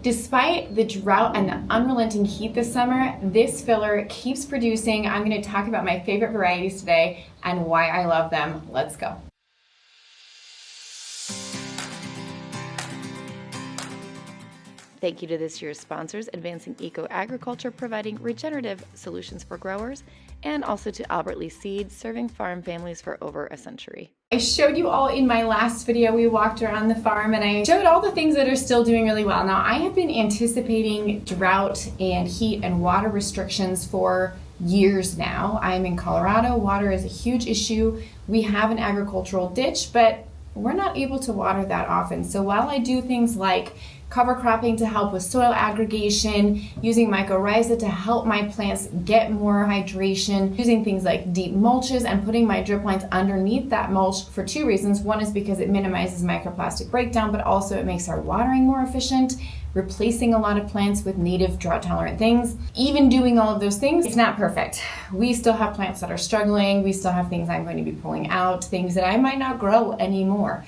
Despite the drought and the unrelenting heat this summer, this filler keeps producing. I'm going to talk about my favorite varieties today and why I love them. Let's go. Thank you to this year's sponsors, Advancing Eco-Agriculture, providing regenerative solutions for growers, and also to Albert Lee Seed, serving farm families for over a century. I showed you all in my last video, we walked around the farm and I showed all the things that are still doing really well. Now, I have been anticipating drought and heat and water restrictions for years now. I'm in Colorado. Water is a huge issue. We have an agricultural ditch, but we're not able to water that often. So while I do things like cover cropping to help with soil aggregation, using mycorrhiza to help my plants get more hydration, using things like deep mulches and putting my drip lines underneath that mulch for two reasons. One is because it minimizes microplastic breakdown, but also it makes our watering more efficient, replacing a lot of plants with native drought tolerant things. Even doing all of those things, it's not perfect. We still have plants that are struggling. We still have things I'm going to be pulling out, things that I might not grow anymore.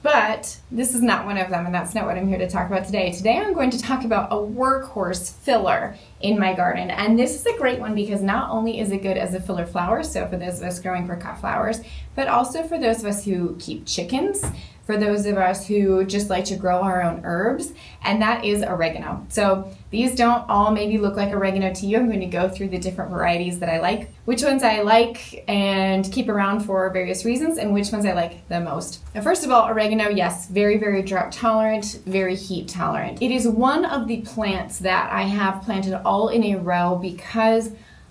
But this is not one of them, and that's not what I'm here to talk about today. Today I'm going to talk about a workhorse filler in my garden. And this is a great one because not only is it good as a filler flower, so for those of us growing for cut flowers, but also for those of us who keep chickens, for those of us who just like to grow our own herbs, and that is oregano. So these don't all maybe look like oregano to you. I'm going to go through the different varieties that I like, which ones I like and keep around for various reasons, and which ones I like the most. Now, first of all, oregano, yes, very, very drought tolerant, very heat tolerant. It is one of the plants that I have planted all in a row because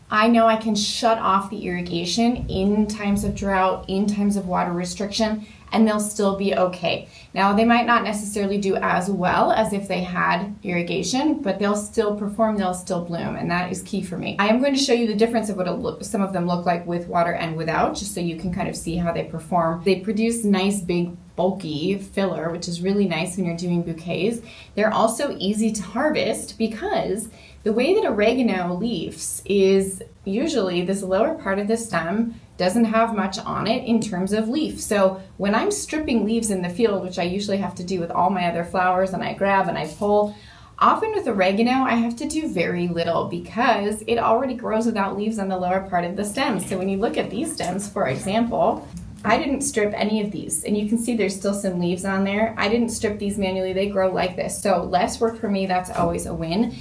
I know I can shut off the irrigation in times of drought, in times of water restriction, and they'll still be okay. Now, they might not necessarily do as well as if they had irrigation, but they'll still perform, they'll still bloom, and that is key for me. I am going to show you the difference of what some of them look like with water and without, just so you can kind of see how they perform. They produce nice, big, bulky filler, which is really nice when you're doing bouquets. They're also easy to harvest because the way that oregano leaves is usually this lower part of the stem doesn't have much on it in terms of leaf. So when I'm stripping leaves in the field, which I usually have to do with all my other flowers, and I grab and I pull, often with oregano, I have to do very little because it already grows without leaves on the lower part of the stem. So when you look at these stems, for example, I didn't strip any of these, and you can see there's still some leaves on there. I didn't strip these manually, they grow like this. So less work for me, that's always a win.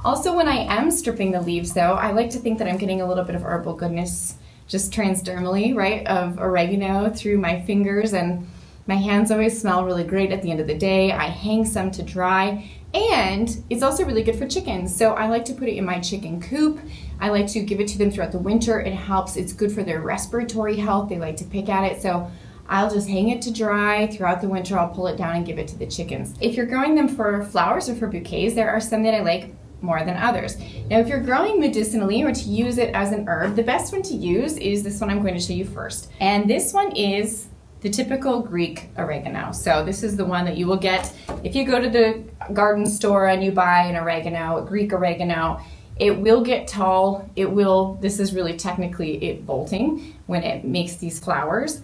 Also, when I am stripping the leaves though, I like to think that I'm getting a little bit of herbal goodness just transdermally, right, of oregano through my fingers, and my hands always smell really great at the end of the day. I hang some to dry, and it's also really good for chickens. So I like to put it in my chicken coop. I like to give it to them throughout the winter. It helps, it's good for their respiratory health. They like to pick at it. So I'll just hang it to dry throughout the winter. I'll pull it down and give it to the chickens. If you're growing them for flowers or for bouquets, there are some that I like more than others. Now, if you're growing medicinally or to use it as an herb, the best one to use is this one I'm going to show you first. And this one is the typical Greek oregano. So this is the one that you will get if you go to the garden store and you buy an oregano, a Greek oregano. It will get tall. This is really technically it bolting when it makes these flowers.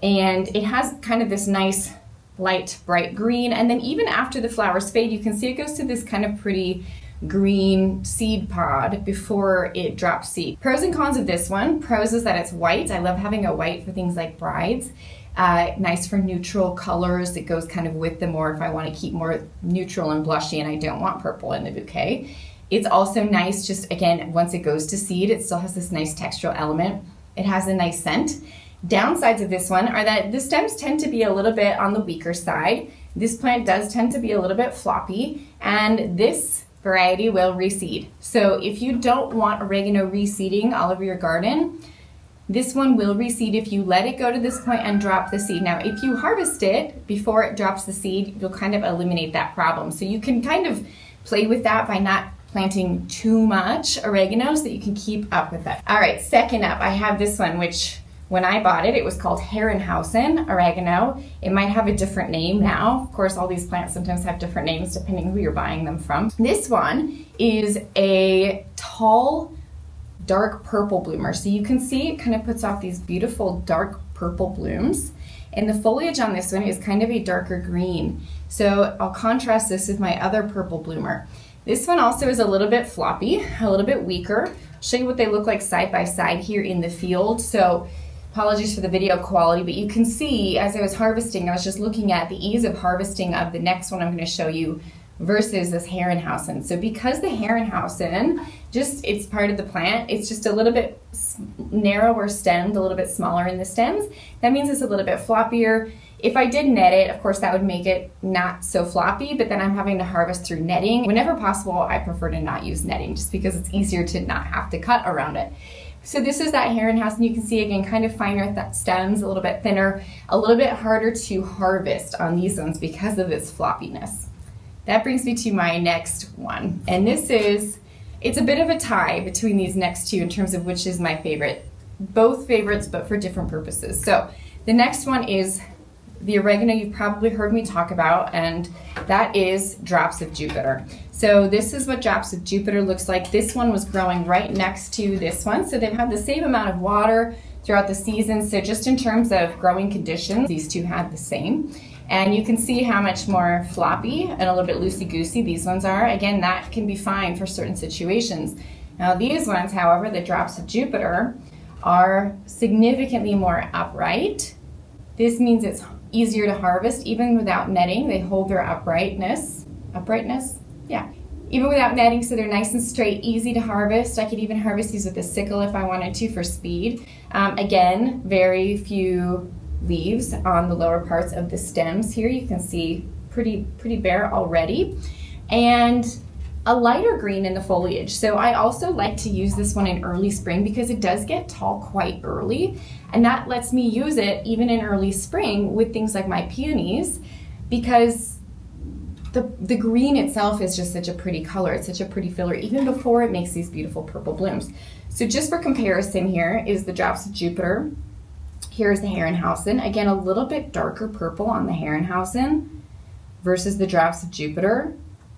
And it has kind of this nice light, bright green. And then even after the flowers fade, you can see it goes to this kind of pretty green seed pod before it drops seed. Pros and cons of this one. Pros is that it's white. I love having a white for things like brides. Nice for neutral colors. It goes kind of with them, or if I want to keep more neutral and blushy and I don't want purple in the bouquet. It's also nice, just again, once it goes to seed, it still has this nice textural element. It has a nice scent. Downsides of this one are that the stems tend to be a little bit on the weaker side. This plant does tend to be a little bit floppy, and this variety will reseed. So if you don't want oregano reseeding all over your garden, this one will reseed if you let it go to this point and drop the seed. Now, if you harvest it before it drops the seed, you'll kind of eliminate that problem. So you can kind of play with that by not planting too much oregano so that you can keep up with it. All right, second up, I have this one, which when I bought it, it was called Herrenhausen oregano. It might have a different name now. Of course, all these plants sometimes have different names depending who you're buying them from. This one is a tall, dark purple bloomer. So you can see it kind of puts off these beautiful dark purple blooms. And the foliage on this one is kind of a darker green. So I'll contrast this with my other purple bloomer. This one also is a little bit floppy, a little bit weaker. I'll show you what they look like side by side here in the field. So apologies for the video quality, but you can see as I was harvesting, I was just looking at the ease of harvesting of the next one I'm going to show you versus this Herrenhausen. So because the Herrenhausen, it's part of the plant, it's just a little bit narrower stemmed, a little bit smaller in the stems. That means it's a little bit floppier. If I did net it, of course that would make it not so floppy, but then I'm having to harvest through netting. Whenever possible, I prefer to not use netting just because it's easier to not have to cut around it. So this is that Herrenhausen. You can see again, kind of finer stems, a little bit thinner, a little bit harder to harvest on these ones because of this floppiness. That brings me to my next one. And it's a bit of a tie between these next two in terms of which is my favorite. Both favorites, but for different purposes. So the next one is the oregano you've probably heard me talk about, and that is Drops of Jupiter. So this is what Drops of Jupiter looks like. This one was growing right next to this one. So they've had the same amount of water throughout the season. So just in terms of growing conditions, these two had the same. And you can see how much more floppy and a little bit loosey-goosey these ones are. Again, that can be fine for certain situations. Now these ones, however, the Drops of Jupiter, are significantly more upright. This means it's easier to harvest even without netting. They hold their uprightness? Yeah. Even without netting, so they're nice and straight, easy to harvest. I could even harvest these with a sickle if I wanted to for speed. Again, very few leaves on the lower parts of the stems here. You can see pretty bare already. And a lighter green in the foliage. So I also like to use this one in early spring because it does get tall quite early. And that lets me use it even in early spring with things like my peonies because the green itself is just such a pretty color. It's such a pretty filler even before it makes these beautiful purple blooms. So just for comparison, here is the Drops of Jupiter. Here's the Herrenhausen. Again, a little bit darker purple on the Herrenhausen versus the Drops of Jupiter.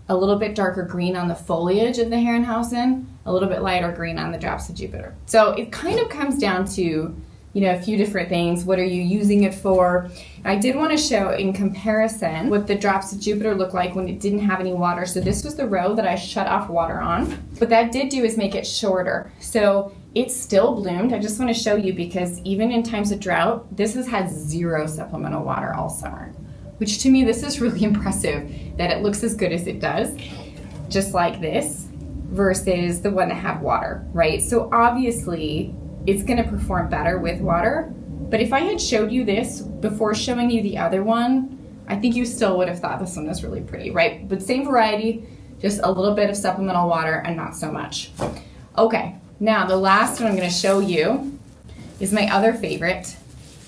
A little bit darker green on the foliage of the Herrenhausen, a little bit lighter green on the Drops of Jupiter. So it kind of comes down to, a few different things. What are you using it for? I did want to show in comparison what the Drops of Jupiter looked like when it didn't have any water. So this was the row that I shut off water on. What that did do is make it shorter. So it still bloomed. I just want to show you because even in times of drought, this has had 0 supplemental water all summer, which to me, this is really impressive that it looks as good as it does, just like this, versus the one that had water, right? So obviously, it's going to perform better with water. But if I had showed you this before showing you the other one, I think you still would have thought this one was really pretty, right? But same variety, just a little bit of supplemental water and not so much. Okay, now the last one I'm going to show you is my other favorite.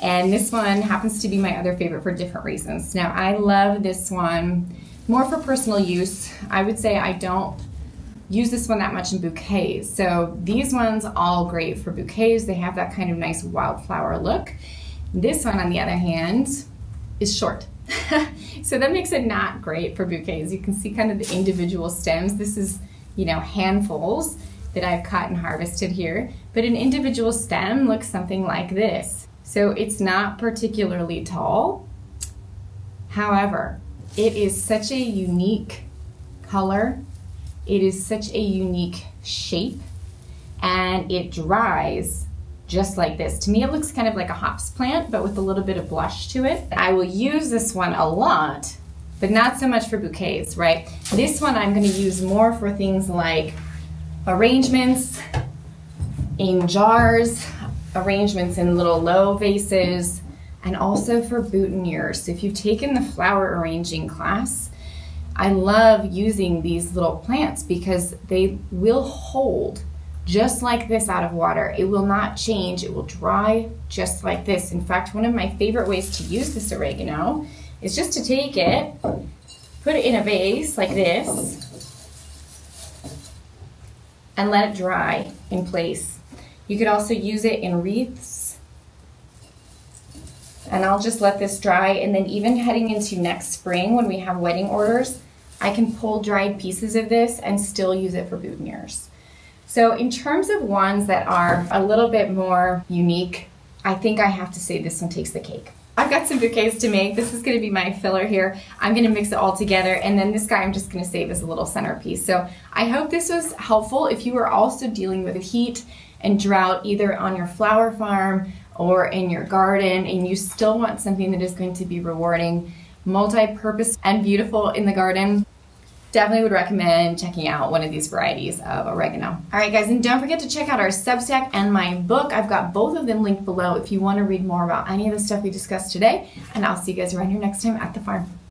And this one happens to be my other favorite for different reasons. Now, I love this one more for personal use. I would say I don't use this one that much in bouquets. So these ones all great for bouquets. They have that kind of nice wildflower look. This one, on the other hand, is short. So that makes it not great for bouquets. You can see kind of the individual stems. This is, handfuls that I've cut and harvested here. But an individual stem looks something like this. So it's not particularly tall. However, it is such a unique color. It is such a unique shape, and it dries just like this. To me, it looks kind of like a hops plant, but with a little bit of blush to it. I will use this one a lot, but not so much for bouquets, right? This one I'm going to use more for things like arrangements in jars, arrangements in little low vases, and also for boutonnieres. So if you've taken the flower arranging class, I love using these little plants because they will hold just like this out of water. It will not change. It will dry just like this. In fact, one of my favorite ways to use this oregano is just to take it, put it in a vase like this, and let it dry in place. You could also use it in wreaths. And I'll just let this dry, and then even heading into next spring when we have wedding orders, I can pull dried pieces of this and still use it for boutonnieres. So in terms of ones that are a little bit more unique, I think I have to say this one takes the cake. I I've got some bouquets to make. This is going to be my filler here. I'm going to mix it all together, and then this guy I'm just going to save as a little centerpiece. So I hope this was helpful if you are also dealing with heat and drought either on your flower farm or in your garden, and you still want something that is going to be rewarding, multi-purpose, and beautiful in the garden. Definitely would recommend checking out one of these varieties of oregano. All right, guys, and don't forget to check out our Substack and my book. I've got both of them linked below if you want to read more about any of the stuff we discussed today, and I'll see you guys around here next time at the farm.